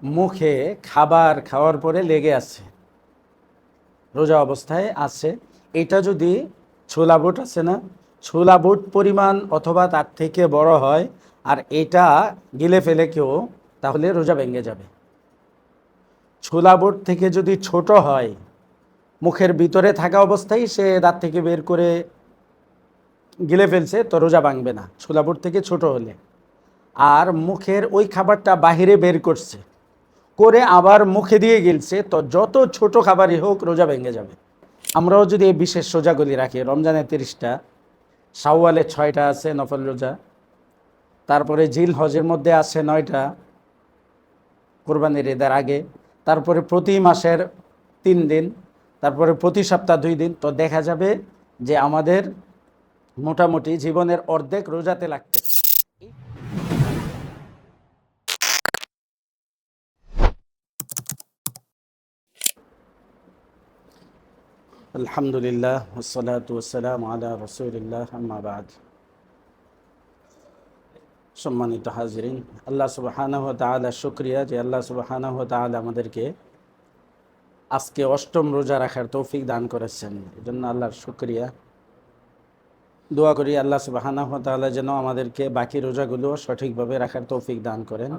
মুখে খাবার খাওয়ার পরে লেগে আছে, রোজা অবস্থায় আছে, এটা যদি ছোলা বুট আছে না, ছোলা বুট পরিমাণ অথবা তার থেকে বড় হয় আর এটা গিলে ফেলে কেউ, তাহলে রোজা ভেঙে যাবে। ছোলা বুট থেকে যদি ছোট হয়, মুখের ভিতরে থাকা অবস্থায় সে দাঁত থেকে বের করে গিলে ফেলছে, তো রোজা ভাঙবে না ছোলা বুট থেকে ছোট হলে। আর মুখের ওই খাবারটা বাহিরে বের করছে করে আবার মুখে দিয়ে গিলছে, তো যত ছোট খাবারই হোক রোজা ভেঙে যাবে। আমরাও যদি এই বিশেষ রোজাগুলি রাখি, রমজানের 30টা, শাওয়ালে 6টা আছে নফল রোজা, তারপরে জিল হজের মধ্যে আছে 9টা কোরবানির ঈদের আগে, তারপরে প্রতি মাসের 3 দিন, তারপরে প্রতি সপ্তাহ 2 দিন, তো দেখা যাবে যে আমাদের মোটামুটি জীবনের অর্ধেক রোজাতে লাগতেছে। আলহামদুলিল্লাহ ওয়াসসালাতু ওয়াসসালামু আলা রাসূলিল্লাহ, আম্মা বাদ। সম্মানিত হাজিরিন, আল্লাহ সুবহানাহু ওয়া তাআলা শুকরিয়া যে আল্লাহ সুবহানাহু ওয়া তাআলা আমাদেরকে আজকে 8ম রোজা রাখার তৌফিক দান করেছেন, এজন্য আল্লাহর শুকরিয়া। দোয়া করি আল্লাহ সুবহানাহু ওয়া তাআলা যেন আমাদেরকে বাকি রোজাগুলো সঠিকভাবে রাখার তৌফিক দান করেন।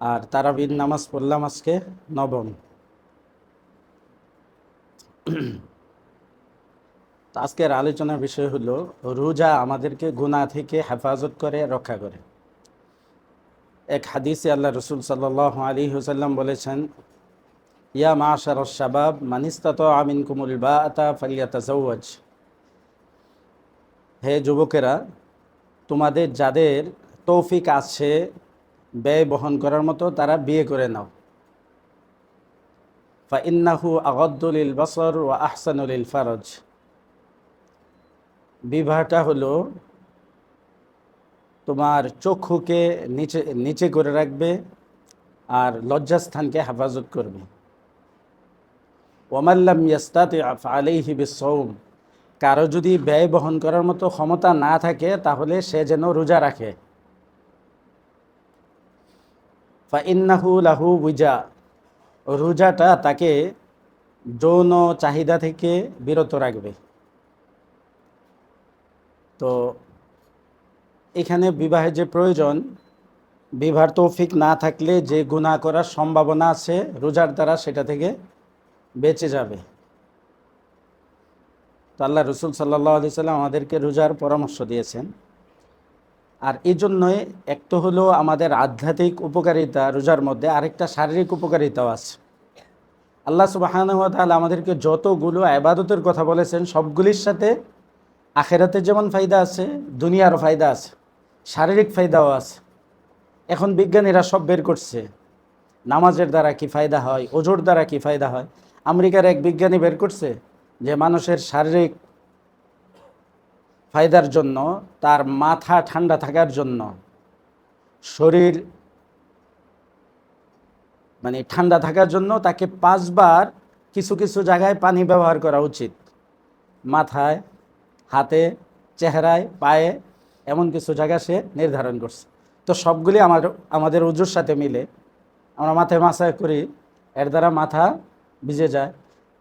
আর তারাবির নামাজ পড়লাম আজকে 9ম। তো আজকের আলোচনার বিষয় হলো রোজা আমাদেরকে গুনাহ থেকে হেফাজত করে, রক্ষা করে। এক হাদিসে আল্লাহ রসুল সাল্লাল্লাহু আলাইহি ওয়াসাল্লাম বলেছেন, ইয়া মাশারাশ শাবাব মান ইসতাতাআ মিনকুমুল বাআতা ফালইয়াতাযাওয়াজ। হে যুবকেরা, তোমাদের যাদের তৌফিক আছে ব্যয় বহন করার মতো, তারা বিয়ে করে নাও। ফাইন্নাহু আগাদ্দু লিল বাসর ওয়া আহসানু লিল ফারজ। বিবাহটা হলো তোমার চক্ষুকে নিচে নিচে করে রাখবে আর লজ্জাস্থানকে হেফাজত করবে। ওয়ামান লাম ইয়াস্তাতি ফালাইহি বিসসাওম। কারো যদি ব্যয় বহন করার মতো ক্ষমতা না থাকে, তাহলে সে যেন রোজা রাখে। ফাইন্নাহু লাহু উজা। রোজাটা তাকে যৌন চাহিদা থেকে বিরত রাখবে। তো এখানে বিবাহের যে প্রয়োজন, বিবাহের তৌফিক না থাকলে যে গুনাহ করার সম্ভাবনা আছে রোজার দ্বারা, সেটা থেকে বেঁচে যাবে। তো আল্লাহ রসুল সাল্লাল্লাহু আলাইহি সাল্লাম আমাদেরকে রোজার পরামর্শ দিয়েছেন। আর এই জন্যই একটা হলো আমাদের আধ্যাত্মিক উপকারিতা রোজার মধ্যে, আরেকটা শারীরিক উপকারিতাও আছে। আল্লাহ সুবহানাহু ওয়া তাআলা আমাদেরকে যতগুলো ইবাদতের কথা বলেছেন, সবগুলির সাথে আখিরাতের যেমন ফায়দা আছে, দুনিয়ারও ফায়দা আছে, শারীরিক ফায়দাও আছে। এখন বিজ্ঞানীরা সব বের করছে, নামাজের দ্বারা কি ফায়দা হয়, ওজোর দ্বারা কি ফায়দা হয়। আমেরিকার এক বিজ্ঞানী বের করছে যে মানুষের শারীরিক ফায়দার জন্য, তার মাথা ঠান্ডা থাকার জন্য, শরীর ঠান্ডা থাকার জন্য তাকে 5 বার কিছু কিছু জায়গায় পানি ব্যবহার করা উচিত। মাথায়, হাতে, চেহারায়, পায়ে, এমন কিছু জায়গা সে নির্ধারণ করছে। তো সবগুলি আমাদের ওজুর সাথে মিলে। আমরা মাথায় মাসাজ করি, এর দ্বারা মাথা ভিজে যায়।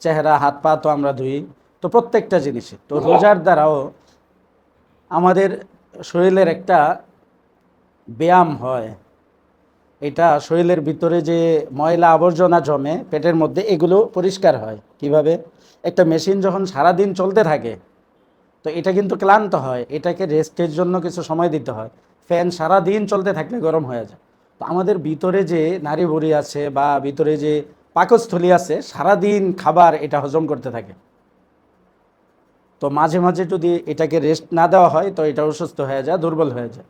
চেহারা, হাত পা তো আমরা ধুই। তো প্রত্যেকটা জিনিসে, তো রোজার দ্বারাও আমাদের শরীরের একটা ব্যায়াম হয়। এটা শরীরের ভিতরে যে ময়লা আবর্জনা জমে পেটের মধ্যে, এগুলো পরিষ্কার হয়। কিভাবে? একটা মেশিন যখন সারাদিন চলতে থাকে, তো এটা কিন্তু ক্লান্ত হয়, এটাকে রেস্টের জন্য কিছু সময় দিতে হয়। ফ্যান সারাদিন চলতে থাকলে গরম হয়ে যায়। তো আমাদের ভিতরে যে নাড়ি ভুঁড়ি আছে বা ভিতরে যে পাকস্থলী আছে, সারাদিন খাবার এটা হজম করতে থাকে। তো মাঝে মাঝে যদি এটাকে রেস্ট না দেওয়া হয়, তো এটা অসুস্থ হয়ে যায়, দুর্বল হয়ে যায়।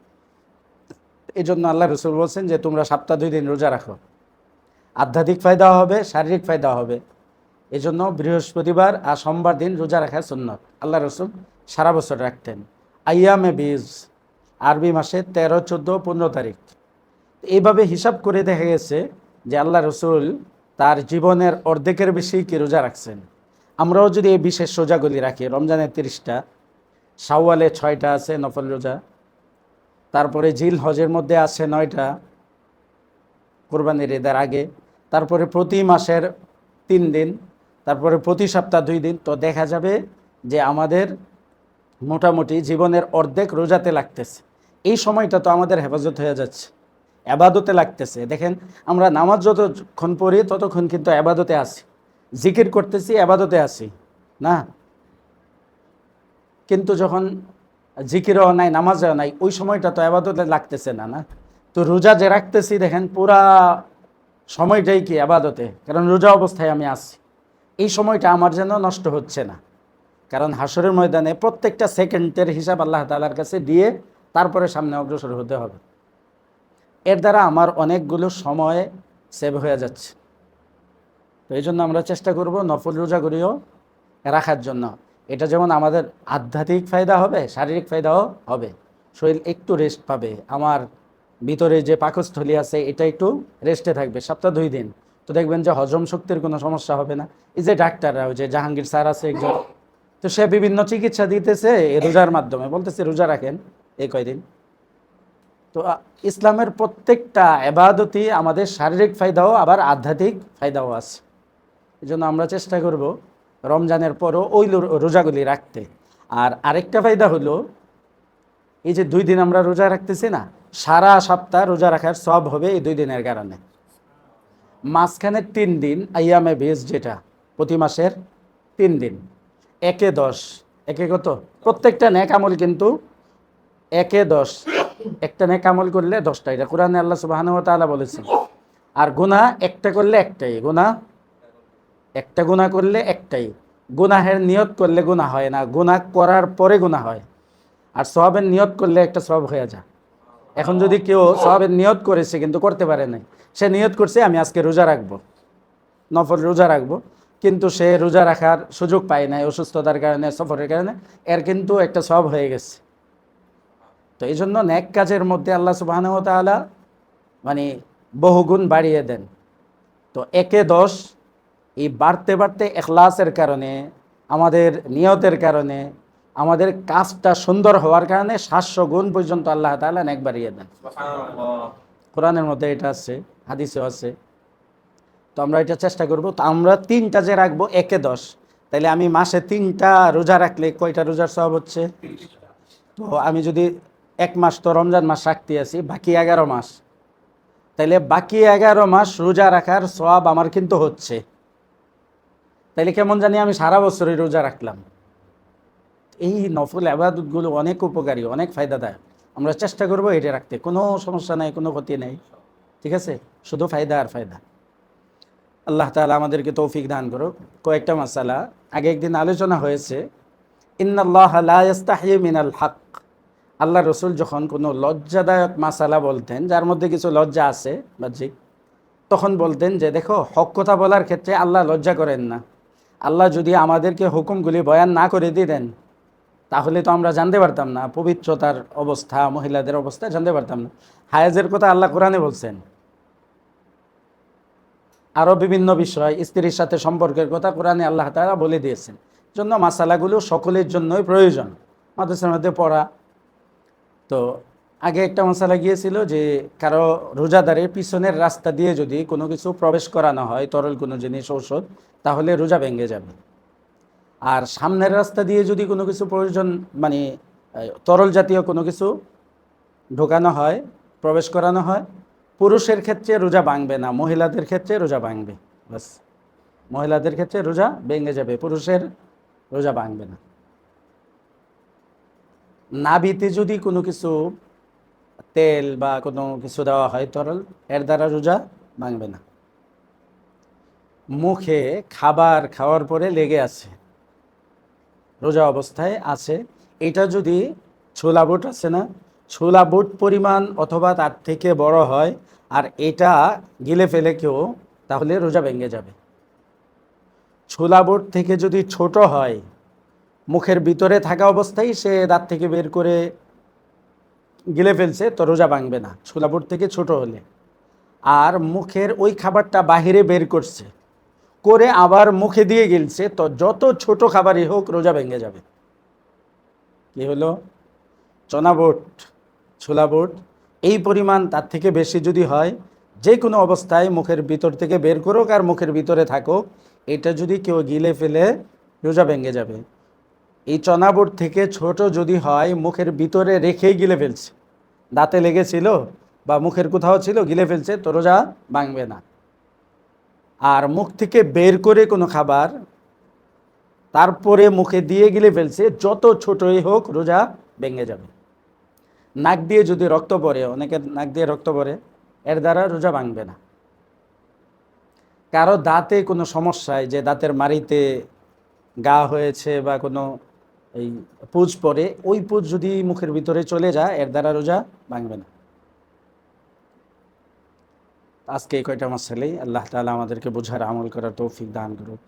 এই জন্য আল্লাহ রসুল বলছেন যে তোমরা সপ্তাহে 2 দিন রোজা রাখো। আধ্যাত্মিক ফায়দা হবে, শারীরিক ফায়দা হবে। এই জন্য বৃহস্পতিবার আর সোমবার দিন রোজা রাখার সুন্নত আল্লাহ রসুল সারা বছর রাখতেন। আইয়ামে বীজ, আরবি মাসে 13, 14, 15 তারিখ। এইভাবে হিসাব করে দেখা গেছে যে আল্লাহ রসুল তার জীবনের অর্ধেকের বেশি কি রোজা রাখছেন। আমরাও যদি এই বিশেষ রোজাগুলি রাখি, রমজানের 30টা, শাওয়ালে 6টা আছে নফল রোজা, তারপরে জিল হজের মধ্যে আছে 9টা, কোরবানির ঈদের আগে, তারপরে প্রতি মাসের 3 দিন, তারপরে প্রতি সপ্তাহ 2 দিন। তো দেখা যাবে যে আমাদের মোটামুটি জীবনের অর্ধেক রোজাতে লাগতেছে। এই সময়টা তো আমাদের হেফাজত হয়ে যাচ্ছে, আবাদতে লাগতেছে। দেখেন, আমরা নামাজ যতক্ষণ পড়ি ততক্ষণ কিন্তু আবাদতে আছি, জিকির করতেছি, আবাদতে আছি না। কিন্তু যখন জিকিরও নাই, নামাজও নাই, ওই সময়টা তো আবাদতে লাগতেছে না। না, তো রোজা যে রাখতেছি দেখেন পুরা সময়টাই কি আবাদতে, কারণ রোজা অবস্থায় আমি আছি। এই সময়টা আমার যেন নষ্ট হচ্ছে না, কারণ হাসরের ময়দানে প্রত্যেকটা সেকেন্ডের হিসাব আল্লাহ তাআলার কাছে দিয়ে তারপরে সামনে অগ্রসর হতে হবে। এর দ্বারা আমার অনেকগুলো সময় সেভ হয়ে যাচ্ছে। তো এই জন্য আমরা চেষ্টা করব নফল রোজাগুলিও রাখার জন্য। এটা যেমন আমাদের আধ্যাত্মিক ফায়দা হবে, শারীরিক ফায়দাও হবে। শরীর একটু রেস্ট পাবে, আমার ভিতরে যে পাকস্থলী আছে এটা একটু রেস্টে থাকবে সপ্তাহ 2 দিন। তো দেখবেন যে হজম শক্তির কোনো সমস্যা হবে না। এই যে ডাক্তাররা, ওই যে জাহাঙ্গীর স্যার আছে একজন, তো সে বিভিন্ন চিকিৎসা দিতেছে এই রোজার মাধ্যমে, বলতেছে রোজা রাখেন এই কয়দিন। তো ইসলামের প্রত্যেকটা ইবাদতই আমাদের শারীরিক ফায়দাও আবার আধ্যাত্মিক ফায়দাও আছে। এই জন্য আমরা চেষ্টা করব রমজানের পরও ওই রোজাগুলি রাখতে। আর আরেকটা ফায়দা হলো, এই যে 2 দিন আমরা রোজা রাখতেছি না, সারা সপ্তাহ রোজা রাখার সব হবে এই 2 দিনের কারণে। মাঝখানের 3 দিন আইয়ামে বেজ, যেটা প্রতি মাসের 3 দিন, 1-10, একে কত, প্রত্যেকটা নেক আমল কিন্তু 1-10, একটা নেক আমল করলে 10টা, এটা কোরআনে আল্লাহ সুবহানাহু ওয়া তাআলা বলেছেন। আর গুনাহ একটা করলে একটাই, গুনাহ একটা গুনাহ করলে একটাই। গুনাহের নিয়ত করলে গুনাহ হয় না, গুনাহ করার পরে গুনাহ হয়। আর সওয়াবের নিয়ত করলে একটা সওয়াব হয়ে যায়। এখন যদি কেউ সওয়াবের নিয়ত করেছে কিন্তু করতে পারে নাই, সে নিয়ত করছে আমি আজকে রোজা রাখবো, নফল রোজা রাখবো, কিন্তু সে রোজা রাখার সুযোগ পায় নাই অসুস্থতার কারণে, সফরের কারণে, এর কিন্তু একটা সওয়াব হয়ে গেছে। তো এই জন্য নেক কাজের মধ্যে আল্লাহ সুবহানাহু ওয়া তাআলা মানে বহুগুণ বাড়িয়ে দেন। তো 1-10 এই বাড়তে বাড়তে ইখলাসের কারণে, আমাদের নিয়তের কারণে, আমাদের কাজটা সুন্দর হওয়ার কারণে 700 গুণ পর্যন্ত আল্লাহ তাআলা নেক বাড়িয়ে দেন। কোরআনের মধ্যে এটা আছে, হাদিসেও আছে। তো আমরা এটা চেষ্টা করব। তো আমরা 3টা যে রাখবো 1-10, তাইলে আমি মাসে 3টা রোজা রাখলে কয়টা রোজার সওয়াব হচ্ছে? তো আমি যদি 1 মাস তো রমজান মাস রাখতে আছি, বাকি 11 মাস, তাইলে বাকি 11 মাস রোজা রাখার সওয়াব আমার কিন্তু হচ্ছে। তাইলে কেমন জানি আমি সারা বছরই রোজা রাখলাম। এই নফল ইবাদতগুলো অনেক উপকারী, অনেক ফায়দাদায়ক। আমরা চেষ্টা করব এটা রাখতে, কোনো সমস্যা নাই, কোনো ক্ষতি নেই, ঠিক আছে? শুধু ফায়দা আর ফায়দা। আল্লাহ তাআলা আমাদেরকে তৌফিক দান করুক। কয়েকটা মাসালা আগে একদিন আলোচনা হয়েছে, ইন্নাল্লাহা লা ইস্তাহি মিনাল হক। আল্লাহ রসুল যখন কোনো লজ্জাদায়ক মাসালা বলতেন, যার মধ্যে কিছু লজ্জা আছে বাহ্যিক, তখন বলতেন যে দেখো, হক কথা বলার ক্ষেত্রে আল্লাহ লজ্জা করেন না। আল্লাহ যদি আমাদেরকে হুকুমগুলি বয়ান না করে দিতেন, তাহলে তো আমরা জানতে পারতাম না পবিত্রতার অবস্থা, মহিলাদের অবস্থা জানতে পারতাম না। হায়েজের কথা আল্লাহ কোরআনে বলছেন, আরও বিভিন্ন বিষয়, স্ত্রীর সাথে সম্পর্কের কথা কোরআনে আল্লাহ তাআলা বলে দিয়েছেন। জন্য মাসালাগুলো সকলের জন্যই প্রয়োজন মাদ্রাসার মধ্যে পড়া। তো আগে একটা মশালা গিয়েছিল যে কারো রোজাদারের পিছনের রাস্তা দিয়ে যদি কোনো কিছু প্রবেশ করানো হয়, তরল কোনো জিনিস, ঔষধ, তাহলে রোজা ভেঙে যাবে। আর সামনের রাস্তা দিয়ে যদি কোনো কিছু প্রয়োজন, মানে তরল জাতীয় কোনো কিছু ঢোকানো হয়, প্রবেশ করানো হয়, পুরুষের ক্ষেত্রে রোজা ভাঙবে না, মহিলাদের ক্ষেত্রে রোজা ভাঙবে। বাস, মহিলাদের ক্ষেত্রে রোজা ভেঙে যাবে, পুরুষের রোজা ভাঙবে না। নাভিতে যদি কোনো কিছু তেল বা কোনো কিছু দেওয়া হয় তরল, এর দ্বারা রোজা ভাঙবে না। মুখে খাবার খাওয়ার পরে লেগে আছে, রোজা অবস্থায় আছে, এটা যদি ছোলা বুট আছে না, ছোলা বুট পরিমাণ অথবা তার থেকে বড় হয়, আর এটা গিলে ফেলে কেউ, তাহলে রোজা ভেঙে যাবে। ছোলা বুট থেকে যদি ছোট হয়, মুখের ভিতরে থাকা অবস্থায় সে দাঁত থেকে বের করে গিলে ফেলছে, তো রোজা ভাঙবে না ছোলা বুট থেকে ছোট হলে। আর মুখের ওই খাবারটা বাহিরে বের করছে, করে আবার মুখে দিয়ে গিলছে, তো যত ছোট খাবারই হোক রোজা ভেঙে যাবে। কি হলো? চনা বুট, ছোলা বুট এই পরিমাণ, তার থেকে বেশি যদি হয়, যে কোনো অবস্থায় মুখের ভিতর থেকে বের করুক আর মুখের ভিতরে থাকুক, এটা যদি কেউ গিলে ফেলে রোজা ভেঙে যাবে। এই চনাবুট থেকে ছোট যদি হয়, মুখের ভিতরে রেখেই গিলে ফেলছে, দাঁতে লেগেছিল বা মুখের কোথাও ছিল গিলে ফেলছে, তো রোজা ভাঙবে না। আর মুখ থেকে বের করে কোনো খাবার তারপরে মুখে দিয়ে গিলে ফেলছে, যত ছোটই হোক রোজা ভেঙে যাবে। নাক দিয়ে যদি রক্ত পড়ে, অনেকের নাক দিয়ে রক্ত পড়ে, এর দ্বারা রোজা ভাঙবে না। কারো দাঁতে কোনো সমস্যায়, যে দাঁতের মাড়িতে গা হয়েছে বা কোনো এই পুজ পড়ে, ওই পুজ যদি মুখের ভিতরে চলে যায়, এর দ্বারা রোজা ভাঙবে না। আজকে এই কয়টা মাসালাই আল্লাহ তাআলা আমাদেরকে বোঝার আমল করার তৌফিক দান করুক।